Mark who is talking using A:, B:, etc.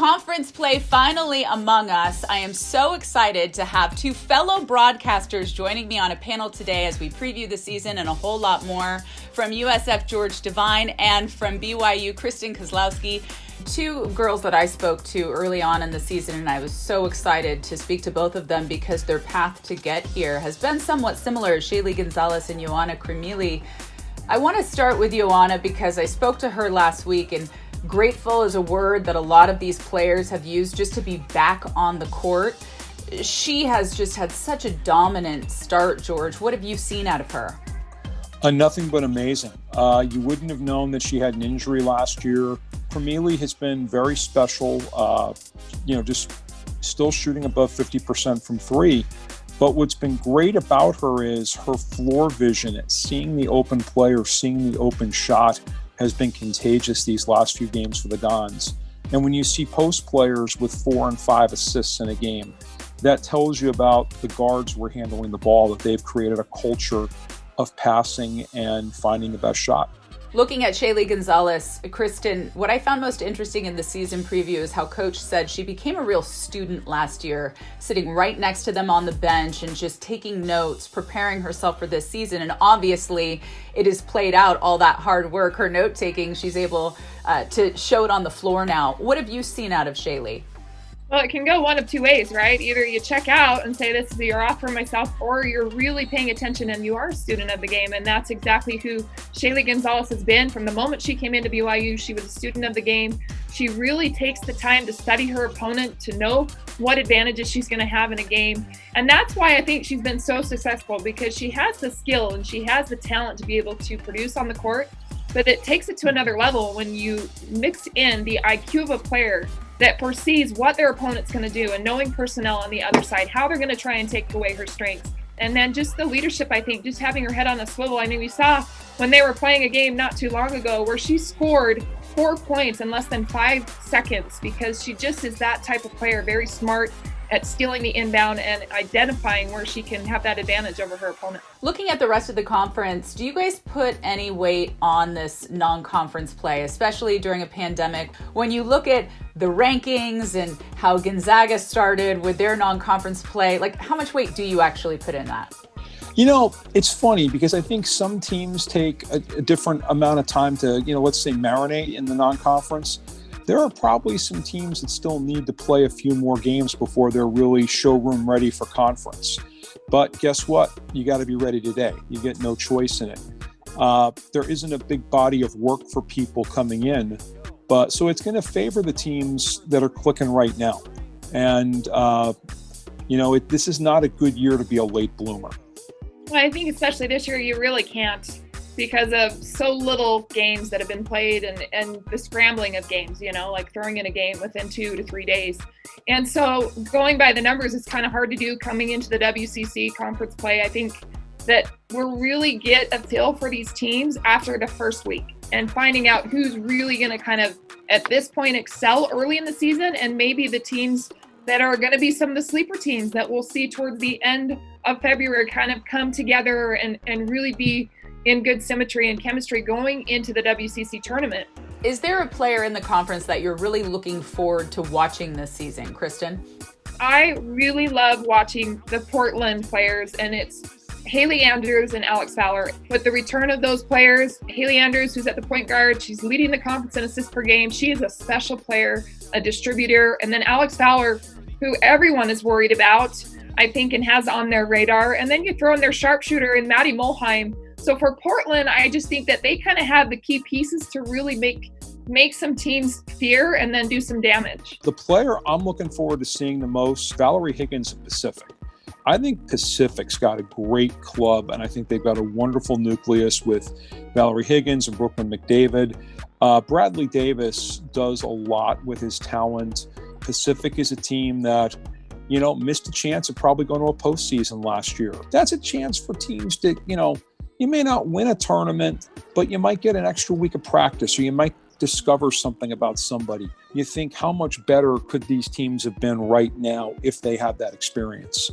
A: conference play finally among us. I am so excited to have two fellow broadcasters joining me on a panel today as we preview the season and a whole lot more. From USF George Devine and from BYU Kristen Kozlowski. Two girls that I spoke to early on in the season, and I was so excited to speak to both of them because their path to get here has been somewhat similar. Shaylee Gonzalez and Ioana Kremili. I want to start with Ioana because I spoke to her last week, and grateful is a word that a lot of these players have used just to be back on the court. She has just had such a dominant start, George. What have you seen out of her?
B: Nothing but amazing. You wouldn't have known that she had an injury last year. Kremili has been very special, just still shooting above 50% from three. But what's been great about her is her floor vision, seeing the open player, seeing the open shot has been contagious these last few games for the Dons. And when you see post players with 4 and 5 assists in a game, that tells you about the guards who are handling the ball, that they've created a culture of passing and finding the best shot.
A: Looking at Shaylee Gonzalez, Kristen, what I found most interesting in the season preview is how Coach said she became a real student last year, sitting right next to them on the bench and just taking notes, preparing herself for this season. And obviously, it has played out, all that hard work, her note-taking, she's able to show it on the floor now. What have you seen out of Shaylee?
C: Well, it can go one of two ways, right? Either you check out and say, this is the year off for myself, or you're really paying attention and you are a student of the game. And that's exactly who Shaylee Gonzalez has been. From the moment she came into BYU, she was a student of the game. She really takes the time to study her opponent, to know what advantages she's going to have in a game. And that's why I think she's been so successful, because she has the skill and she has the talent to be able to produce on the court. But it takes it to another level when you mix in the IQ of a player that foresees what their opponent's going to do, and knowing personnel on the other side, how they're going to try and take away her strengths. And then just the leadership, I think, just having her head on a swivel. I mean, we saw when they were playing a game not too long ago where she scored 4 points in less than 5 seconds, because she just is that type of player, very smart at stealing the inbound and identifying where she can have that advantage over her opponent.
A: Looking at the rest of the conference, do you guys put any weight on this non-conference play, especially during a pandemic? When you look at the rankings and how Gonzaga started with their non-conference play, like how much weight do you actually put in that?
B: You know, it's funny because I think some teams take a different amount of time to, let's say marinate in the non-conference. There are probably some teams that still need to play a few more games before they're really showroom ready for conference. But guess what? You got to be ready today. You get no choice in it. There isn't a big body of work for people coming in, but so it's going to favor the teams that are clicking right now. And, this is not a good year to be a late bloomer.
C: Well, I think especially this year, you really can't, because of so little games that have been played and the scrambling of games, like throwing in a game within 2 to 3 days. And so going by the numbers, it's kind of hard to do coming into the WCC conference play. I think that we'll really get a feel for these teams after the first week and finding out who's really going to kind of, at this point, excel early in the season, and maybe the teams that are going to be some of the sleeper teams that we'll see towards the end of February kind of come together and really be in good symmetry and chemistry going into the WCC tournament.
A: Is there a player in the conference that you're really looking forward to watching this season, Kristen?
C: I really love watching the Portland players, and it's Haley Andrews and Alex Fowler. With the return of those players, Haley Andrews, who's at the point guard, she's leading the conference in assists per game. She is a special player, a distributor. And then Alex Fowler, who everyone is worried about, I think, and has on their radar. And then you throw in their sharpshooter in Maddie Mulheim. So for Portland, I just think that they kind of have the key pieces to really make some teams fear and then do some damage.
B: The player I'm looking forward to seeing the most, Valerie Higgins of Pacific. I think Pacific's got a great club, and I think they've got a wonderful nucleus with Valerie Higgins and Brooklyn McDavid. Bradley Davis does a lot with his talent. Pacific is a team that, missed a chance of probably going to a postseason last year. That's a chance for teams to, you may not win a tournament, but you might get an extra week of practice, or you might discover something about somebody. You think, how much better could these teams have been right now if they had that experience?